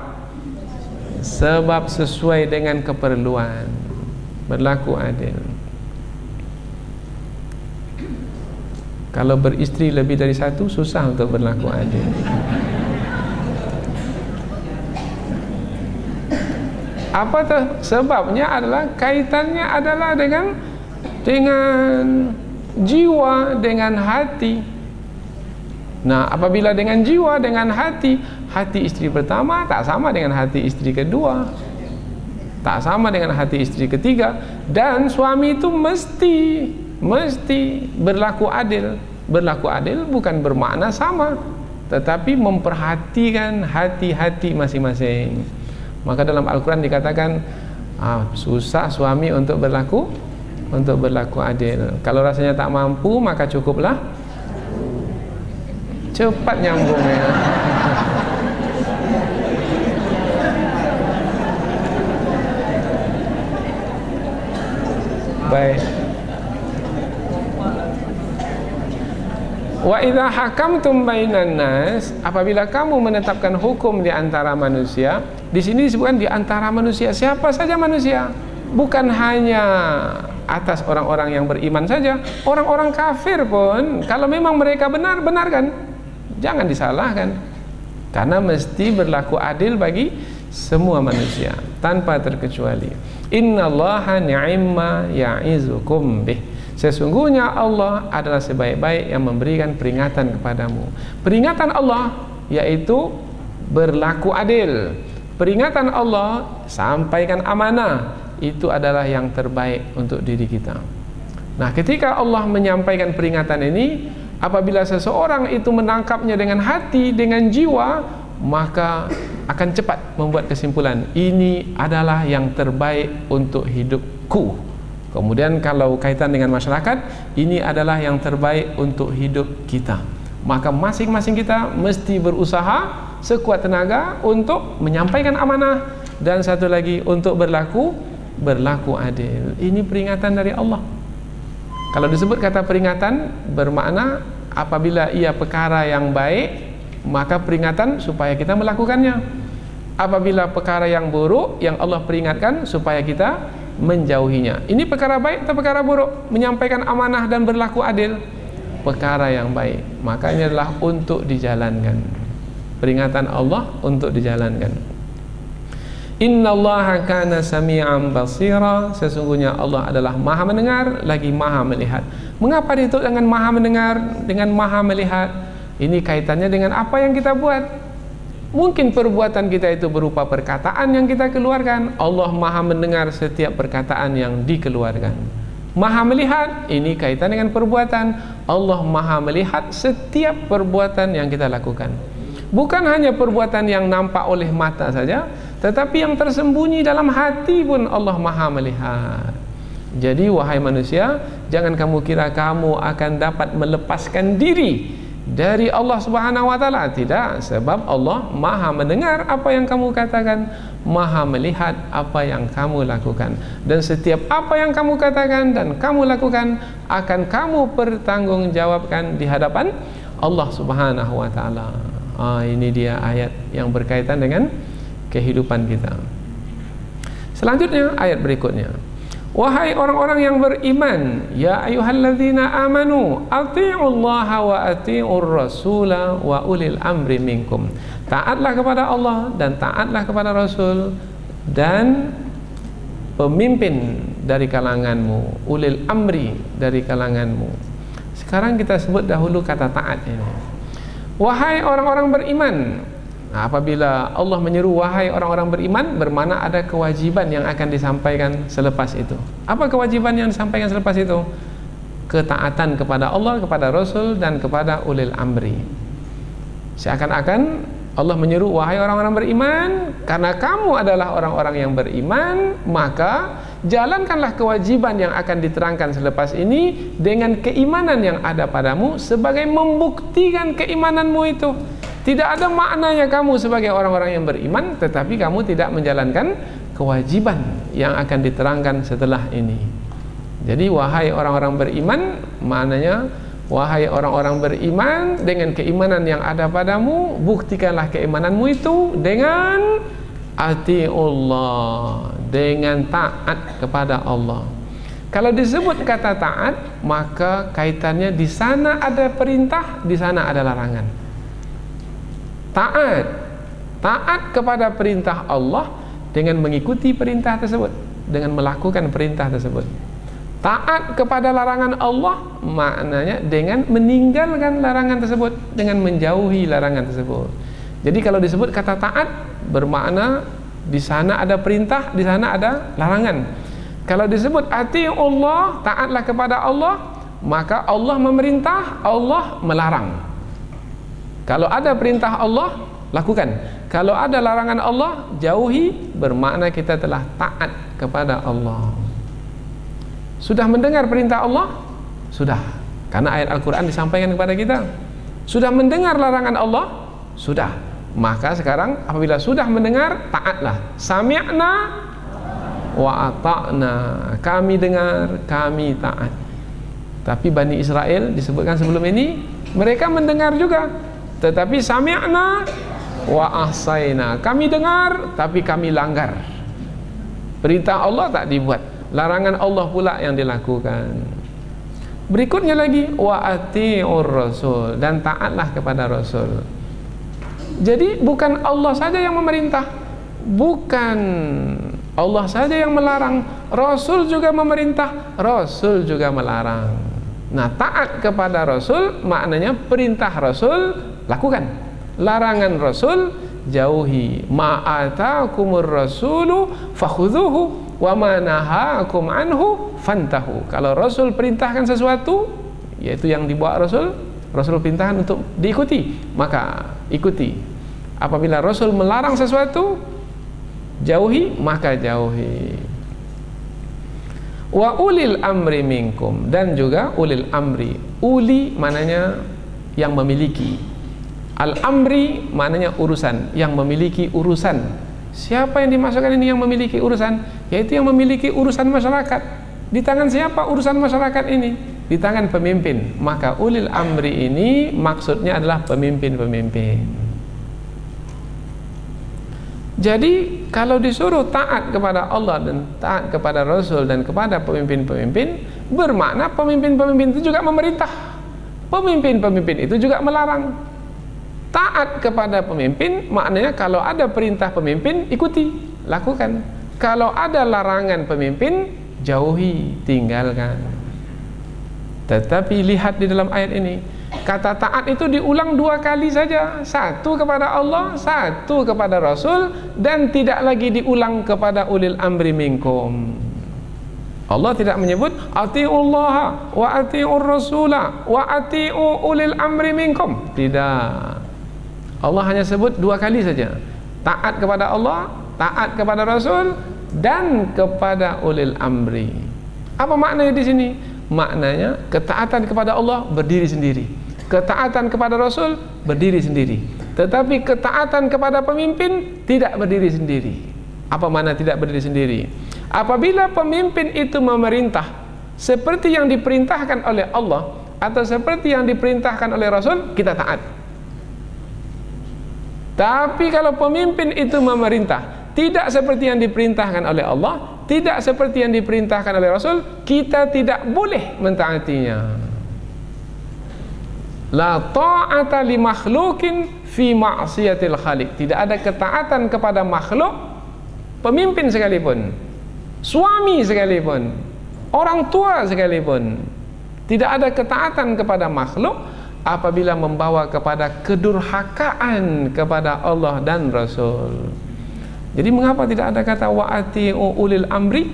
[SPEAKER 2] Sebab sesuai dengan keperluan. Berlaku adil. Kalau beristri lebih dari satu, susah untuk berlaku adil. Apa tuh? Sebabnya adalah kaitannya adalah dengan jiwa, dengan hati. Nah, apabila dengan jiwa, dengan hati, hati istri pertama tak sama dengan hati istri kedua, tak sama dengan hati istri ketiga. Dan suami itu mesti berlaku adil. Berlaku adil bukan bermakna sama, tetapi memperhatikan hati-hati masing-masing. Maka dalam Al-Quran dikatakan susah suami untuk berlaku adil. Kalau rasanya tak mampu, maka cukuplah cepat nyambungnya. Baik. Wa idza hakamtum bainan nas, apabila kamu menetapkan hukum di antara manusia. Di sini disebutkan di antara manusia, siapa saja manusia, bukan hanya atas orang-orang yang beriman saja. Orang-orang kafir pun, kalau memang mereka benar, benarkan, jangan disalahkan, karena mesti berlaku adil bagi semua manusia tanpa terkecuali. Innallaha ni'ma ya'izukum bih. Sesungguhnya Allah adalah sebaik-baik yang memberikan peringatan kepadamu. Peringatan Allah yaitu berlaku adil. Peringatan Allah, sampaikan amanah, itu adalah yang terbaik untuk diri kita. Nah, ketika Allah menyampaikan peringatan ini, apabila seseorang itu menangkapnya dengan hati, dengan jiwa, maka akan cepat membuat kesimpulan, ini adalah yang terbaik untuk hidupku. Kemudian kalau kaitan dengan masyarakat, ini adalah yang terbaik untuk hidup kita. Maka masing-masing kita mesti berusaha sekuat tenaga untuk menyampaikan amanah, dan satu lagi untuk berlaku adil. Ini peringatan dari Allah. Kalau disebut kata peringatan, bermakna apabila ia perkara yang baik, maka peringatan supaya kita melakukannya. Apabila perkara yang buruk, yang Allah peringatkan supaya kita menjauhinya. Ini perkara baik atau perkara buruk? Menyampaikan amanah dan berlaku adil, perkara yang baik, maka ini adalah untuk dijalankan. Peringatan Allah untuk dijalankan. Innallaha kana sami'an basira. Sesungguhnya Allah adalah maha mendengar lagi maha melihat. Mengapa ditutup dengan maha mendengar, dengan maha melihat? Ini kaitannya dengan apa yang kita buat. Mungkin perbuatan kita itu berupa perkataan yang kita keluarkan. Allah maha mendengar setiap perkataan yang dikeluarkan. Maha melihat, ini kaitan dengan perbuatan. Allah maha melihat setiap perbuatan yang kita lakukan. Bukan hanya perbuatan yang nampak oleh mata saja, tetapi yang tersembunyi dalam hati pun Allah maha melihat. Jadi wahai manusia, jangan kamu kira kamu akan dapat melepaskan diri dari Allah Subhanahu wa taala. Tidak, sebab Allah maha mendengar apa yang kamu katakan, maha melihat apa yang kamu lakukan, dan setiap apa yang kamu katakan dan kamu lakukan akan kamu pertanggungjawabkan di hadapan Allah Subhanahu wa taala. Ini dia ayat yang berkaitan dengan kehidupan kita. Selanjutnya ayat berikutnya. Wahai orang-orang yang beriman, ya ayyuhalladzina amanu athi'ullaha wa athi'ur rasula wa ulil amri minkum. Taatlah kepada Allah dan taatlah kepada Rasul dan pemimpin dari kalanganmu, ulil amri dari kalanganmu. Sekarang kita sebut dahulu kata taat ini. Wahai orang-orang beriman. Nah, apabila Allah menyeru wahai orang-orang beriman, bermakna ada kewajiban yang akan disampaikan selepas itu. Apa kewajiban yang disampaikan selepas itu? Ketaatan kepada Allah, kepada Rasul, dan kepada ulil amri. Seakan-akan Allah menyeru wahai orang-orang beriman, karena kamu adalah orang-orang yang beriman, maka jalankanlah kewajiban yang akan diterangkan selepas ini dengan keimanan yang ada padamu sebagai membuktikan keimananmu itu. Tidak ada maknanya kamu sebagai orang-orang yang beriman tetapi kamu tidak menjalankan kewajiban yang akan diterangkan setelah ini. Jadi wahai orang-orang beriman, maknanya wahai orang-orang beriman, dengan keimanan yang ada padamu, buktikanlah keimananmu itu dengan atiullah, dengan taat kepada Allah. Kalau disebut kata taat, maka kaitannya di sana ada perintah, di sana ada larangan. Taat kepada perintah Allah dengan mengikuti perintah tersebut, dengan melakukan perintah tersebut. Taat kepada larangan Allah maknanya dengan meninggalkan larangan tersebut, dengan menjauhi larangan tersebut. Jadi kalau disebut kata taat bermakna di sana ada perintah, di sana ada larangan. Kalau disebut atiullah, taatlah kepada Allah, maka Allah memerintah, Allah melarang. Kalau ada perintah Allah, lakukan. Kalau ada larangan Allah, jauhi, bermakna kita telah taat kepada Allah. Sudah mendengar perintah Allah? Sudah. Karena ayat Al-Quran disampaikan kepada kita. Sudah mendengar larangan Allah? Sudah. Maka sekarang apabila sudah mendengar, taatlah. Sami'na wa ata'na. Kami dengar, kami taat. Tapi Bani Israel disebutkan sebelum ini, mereka mendengar juga, tetapi sami'na wa ahsaina. Kami dengar tapi kami langgar. Perintah Allah tak dibuat, larangan Allah pula yang dilakukan. Berikutnya lagi wa ati'ur rasul, dan taatlah kepada Rasul. Jadi bukan Allah saja yang memerintah, bukan Allah saja yang melarang, Rasul juga memerintah, Rasul juga melarang. Nah, taat kepada Rasul maknanya perintah Rasul lakukan, larangan Rasul jauhi. Ma'atakumur rasulu fakhudhuhu wa ma nahakum anhu fantahu. Kalau Rasul perintahkan sesuatu, yaitu yang dibawa Rasul perintahkan untuk diikuti, maka ikuti. Apabila Rasul melarang sesuatu, jauhi, maka jauhi. Wa ulil amri minkum, dan juga ulil amri. Uli maknanya yang memiliki, al-amri maknanya urusan, yang memiliki urusan. Siapa yang dimasukkan ini yang memiliki urusan? Yaitu yang memiliki urusan masyarakat. Di tangan siapa urusan masyarakat ini? Di tangan pemimpin. Maka ulil amri ini maksudnya adalah pemimpin-pemimpin. Jadi kalau disuruh taat kepada Allah dan taat kepada Rasul dan kepada pemimpin-pemimpin, bermakna pemimpin-pemimpin itu juga memerintah, pemimpin-pemimpin itu juga melarang. Taat kepada pemimpin maknanya kalau ada perintah pemimpin, ikuti, lakukan. Kalau ada larangan pemimpin, jauhi, tinggalkan. Tetapi lihat di dalam ayat ini, kata taat itu diulang 2 kali saja. Satu kepada Allah, satu kepada Rasul, dan tidak lagi diulang kepada ulil amri minkum. Allah tidak menyebut atiullaha wa atiur rasula wa atiu ulil amri minkum. Tidak. Allah hanya sebut 2 kali saja. Taat kepada Allah, taat kepada Rasul, dan kepada ulil amri. Apa maknanya di sini? Maknanya ketaatan kepada Allah berdiri sendiri, ketaatan kepada Rasul berdiri sendiri, tetapi ketaatan kepada pemimpin tidak berdiri sendiri. Apa makna tidak berdiri sendiri? Apabila pemimpin itu memerintah seperti yang diperintahkan oleh Allah atau seperti yang diperintahkan oleh Rasul, kita taat. Tapi kalau pemimpin itu memerintah tidak seperti yang diperintahkan oleh Allah, tidak seperti yang diperintahkan oleh Rasul, kita tidak boleh mentaatinya. La ta'ata li makhlukin fi ma'siyatil khaliq. Tidak ada ketaatan kepada makhluk, pemimpin sekalipun, suami sekalipun, orang tua sekalipun. Tidak ada ketaatan kepada makhluk apabila membawa kepada kedurhakaan kepada Allah dan Rasul. Jadi mengapa tidak ada kata wa'ati'u ulil amri?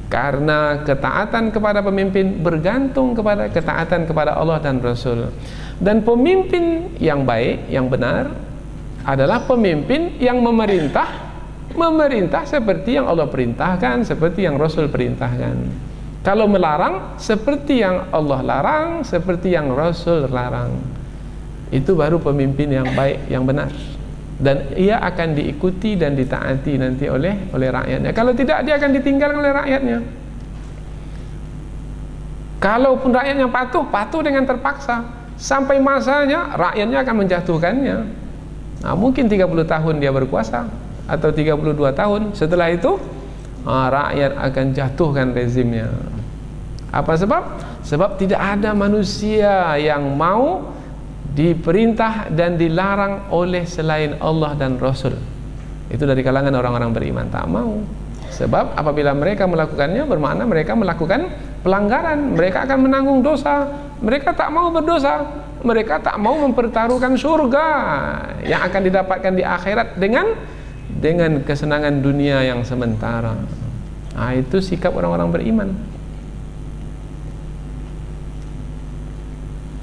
[SPEAKER 2] Karena ketaatan kepada pemimpin bergantung kepada ketaatan kepada Allah dan Rasul. Dan pemimpin yang baik, yang benar adalah pemimpin yang memerintah seperti yang Allah perintahkan, seperti yang Rasul perintahkan. Kalau melarang seperti yang Allah larang, seperti yang Rasul larang. Itu baru pemimpin yang baik, yang benar. Dan ia akan diikuti dan ditaati nanti oleh rakyatnya. Kalau tidak, dia akan ditinggalkan oleh rakyatnya. Kalaupun rakyatnya patuh dengan terpaksa, sampai masanya rakyatnya akan menjatuhkannya. Nah, mungkin 30 tahun dia berkuasa atau 32 tahun. Setelah itu rakyat akan jatuhkan rezimnya. Apa sebab? Sebab tidak ada manusia yang mau diperintah dan dilarang oleh selain Allah dan Rasul. Itu dari kalangan orang-orang beriman, tak mau. Sebab apabila mereka melakukannya, bermakna mereka melakukan pelanggaran, mereka akan menanggung dosa. Mereka tak mau berdosa, mereka tak mau mempertaruhkan surga yang akan didapatkan di akhirat dengan kesenangan dunia yang sementara. Nah, itu sikap orang-orang beriman.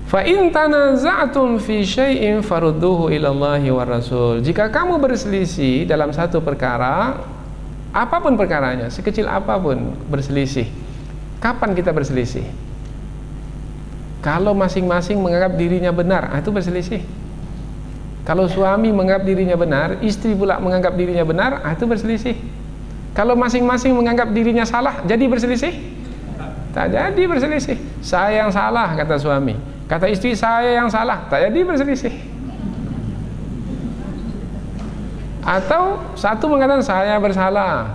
[SPEAKER 2] Fa in tanaza'tum fi syai'in farudduhu ila Allahi war Rasul. Jika kamu berselisih dalam satu perkara, apapun perkaranya, sekecil apapun berselisih. Kapan kita berselisih? Kalau masing-masing menganggap dirinya benar, itu berselisih. Kalau suami menganggap dirinya benar, istri pula menganggap dirinya benar, itu berselisih. Kalau masing-masing menganggap dirinya salah, jadi berselisih? Tak jadi berselisih. Saya yang salah, kata suami. Kata istri, saya yang salah, tak jadi berselisih. Atau satu mengatakan saya bersalah.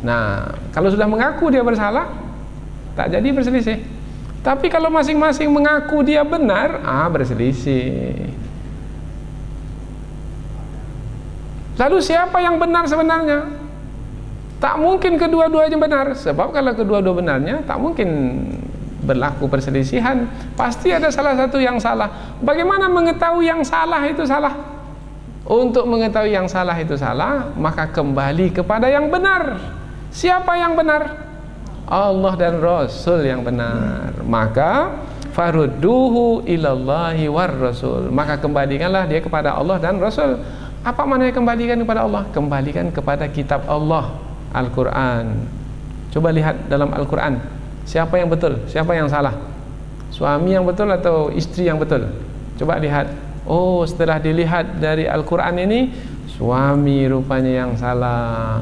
[SPEAKER 2] Nah, kalau sudah mengaku dia bersalah, tak jadi berselisih. Tapi kalau masing-masing mengaku dia benar, berselisih. Lalu siapa yang benar sebenarnya? Tak mungkin kedua-duanya benar. Sebab kalau kedua-dua benarnya, tak mungkin berlaku perselisihan. Pasti ada salah satu yang salah. Bagaimana mengetahui yang salah itu salah? Untuk mengetahui yang salah itu salah, maka kembali kepada yang benar. Siapa yang benar? Allah dan Rasul yang benar. Maka farudduhu ilallahi war Rasul. Maka kembalikanlah dia kepada Allah dan Rasul. Apa maknanya kembalikan kepada Allah? Kembalikan kepada kitab Allah, Al-Quran. Coba lihat dalam Al-Quran, siapa yang betul, siapa yang salah? Suami yang betul atau istri yang betul? Coba lihat. Oh, setelah dilihat dari Al-Quran ini, suami rupanya yang salah.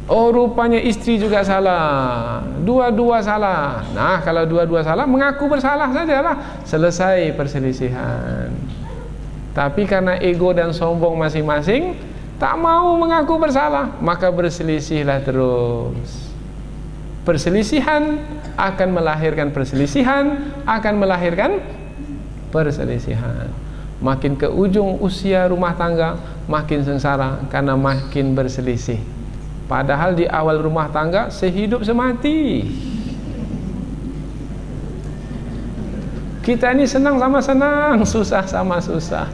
[SPEAKER 2] Oh, rupanya istri juga salah. Dua-dua salah. Nah, kalau dua-dua salah, mengaku bersalah sajalah. Selesai perselisihan. Tapi karena ego dan sombong masing-masing, tak mau mengaku bersalah, maka berselisihlah terus. Perselisihan akan melahirkan perselisihan, akan melahirkan perselisihan. Makin ke ujung usia rumah tangga, makin sengsara karena makin berselisih. Padahal di awal rumah tangga sehidup semati. Kita ini senang sama senang, susah sama susah.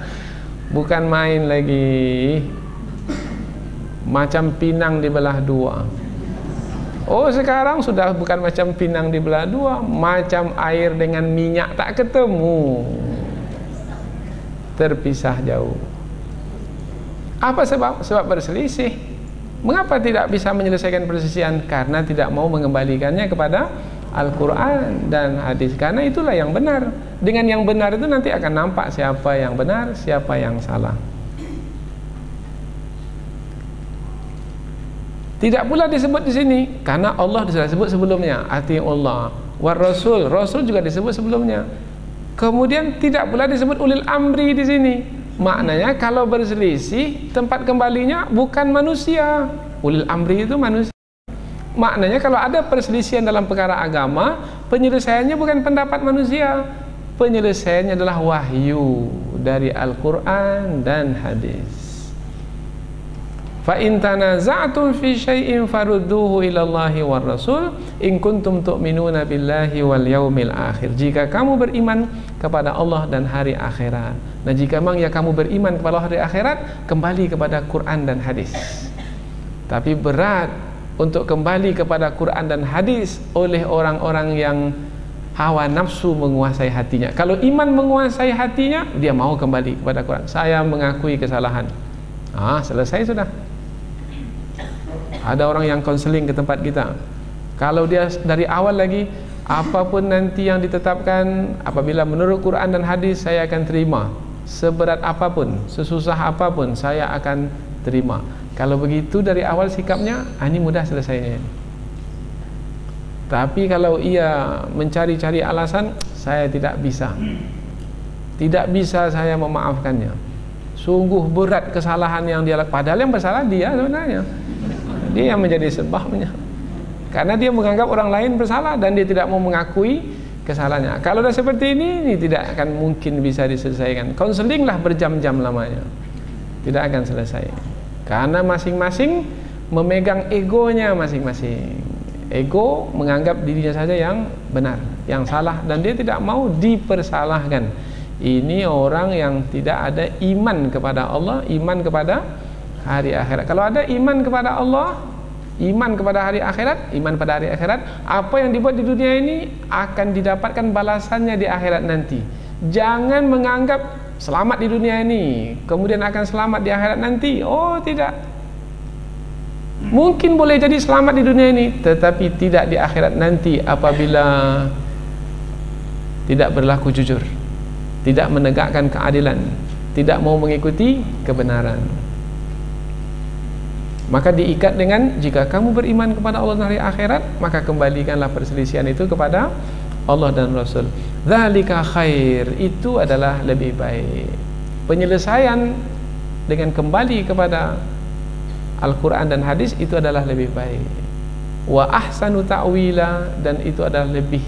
[SPEAKER 2] Bukan main lagi. Macam pinang dibelah dua. Oh, sekarang sudah bukan macam pinang dibelah dua, macam air dengan minyak tak ketemu, terpisah jauh. Apa sebab? Sebab berselisih. Mengapa tidak bisa menyelesaikan perselisihan? Karena tidak mau mengembalikannya kepada Al-Quran dan hadis. Karena itulah yang benar. Dengan yang benar itu nanti akan nampak siapa yang benar, siapa yang salah. Tidak pula disebut di sini karena Allah sudah disebut sebelumnya, atiullah war Rasul. Rasul juga disebut sebelumnya. Kemudian tidak pula disebut ulil amri di sini. Maknanya kalau berselisih, tempat kembalinya bukan manusia, ulil amri itu manusia. Maknanya kalau ada perselisihan dalam perkara agama, penyelesaiannya bukan pendapat manusia, penyelesaiannya adalah wahyu dari Al-Quran dan hadis. Fa in tanaza'tum fi syai'in farudduhu ila Allahi war Rasul in kuntum tu'minuna billahi wal yaumil akhir. Jika kamu beriman kepada Allah dan hari akhirat. Nah, jika memang ya kamu beriman kepada hari akhirat, kembali kepada Quran dan hadis. Tapi berat untuk kembali kepada Quran dan hadis oleh orang-orang yang hawa nafsu menguasai hatinya. Kalau iman menguasai hatinya, dia mau kembali kepada Quran. Saya mengakui kesalahan. Selesai sudah. Ada orang yang konseling ke tempat kita. Kalau dia dari awal lagi, apapun nanti yang ditetapkan, apabila menurut Quran dan hadis, saya akan terima. Seberat apapun, sesusah apapun, saya akan terima. Kalau begitu dari awal sikapnya, ini mudah selesainya. Tapi kalau ia mencari-cari alasan, saya tidak bisa. Tidak bisa saya memaafkannya. Sungguh berat kesalahan yang dia lakukan. Padahal yang bersalah dia sebenarnya. Dia yang menjadi sebabnya. Karena dia menganggap orang lain bersalah dan dia tidak mau mengakui kesalahannya. Kalau dah seperti ini tidak akan mungkin bisa diselesaikan. Konselinglah berjam-jam lamanya. Tidak akan selesai. Karena masing-masing memegang egonya masing-masing. Ego menganggap dirinya saja yang benar, yang salah, dan dia tidak mau dipersalahkan. Ini orang yang tidak ada iman kepada Allah, iman kepada hari akhirat. Kalau ada iman kepada Allah, iman kepada hari akhirat, iman pada hari akhirat, apa yang dibuat di dunia ini akan didapatkan balasannya di akhirat nanti. Jangan menganggap selamat di dunia ini kemudian akan selamat di akhirat nanti. Oh, tidak. Mungkin boleh jadi selamat di dunia ini, tetapi tidak di akhirat nanti apabila tidak berlaku jujur, tidak menegakkan keadilan, tidak mau mengikuti kebenaran. Maka diikat dengan, jika kamu beriman kepada Allah dan hari akhirat, maka kembalikanlah perselisihan itu kepada Allah dan Rasul. Dzalika khair, itu adalah lebih baik. Penyelesaian dengan kembali kepada Al-Quran dan hadis itu adalah lebih baik. Wa ahsanu ta'wila, dan itu adalah lebih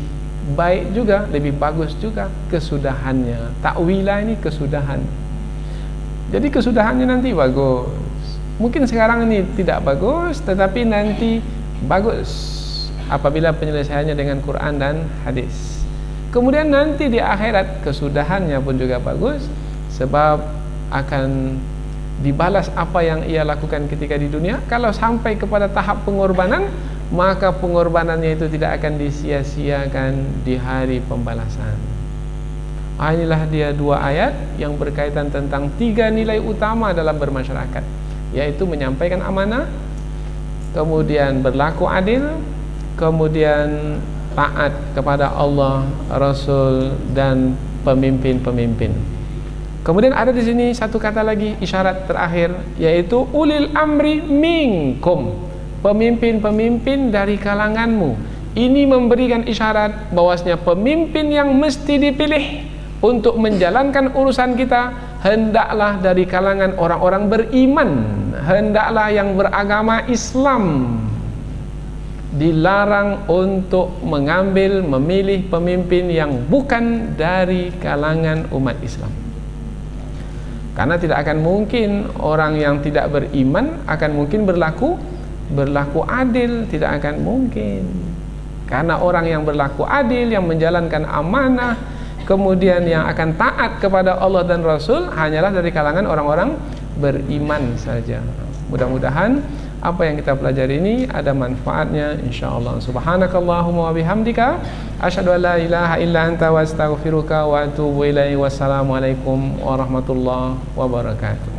[SPEAKER 2] baik juga, lebih bagus juga kesudahannya. Ta'wila ini kesudahan. Jadi kesudahannya nanti bagus. Mungkin sekarang ini tidak bagus, tetapi nanti bagus apabila penyelesaiannya dengan Quran dan hadis. Kemudian nanti di akhirat kesudahannya pun juga bagus, sebab akan dibalas apa yang ia lakukan ketika di dunia. Kalau sampai kepada tahap pengorbanan, maka pengorbanannya itu tidak akan disia-siakan di hari pembalasan. Inilah dia dua ayat yang berkaitan tentang tiga nilai utama dalam bermasyarakat, yaitu menyampaikan amanah, kemudian berlaku adil, kemudian taat kepada Allah, Rasul, dan pemimpin-pemimpin. Kemudian ada di sini satu kata lagi, isyarat terakhir, yaitu ulil amri minkum, pemimpin-pemimpin dari kalanganmu. Ini memberikan isyarat bahwasanya pemimpin yang mesti dipilih untuk menjalankan urusan kita hendaklah dari kalangan orang-orang beriman, hendaklah yang beragama Islam. Dilarang untuk mengambil, memilih pemimpin yang bukan dari kalangan umat Islam. Karena tidak akan mungkin orang yang tidak beriman akan mungkin berlaku adil, tidak akan mungkin. Karena orang yang berlaku adil, yang menjalankan amanah, kemudian yang akan taat kepada Allah dan Rasul, hanyalah dari kalangan orang-orang beriman saja. Mudah-mudahan apa yang kita pelajari ini ada manfaatnya insyaallah. Subhanakallahumma wa bihamdika asyhadu an la ilaha illa anta wa astaghfiruka wa atubu ilaihi. Wassalamualaikum warahmatullahi wabarakatuh.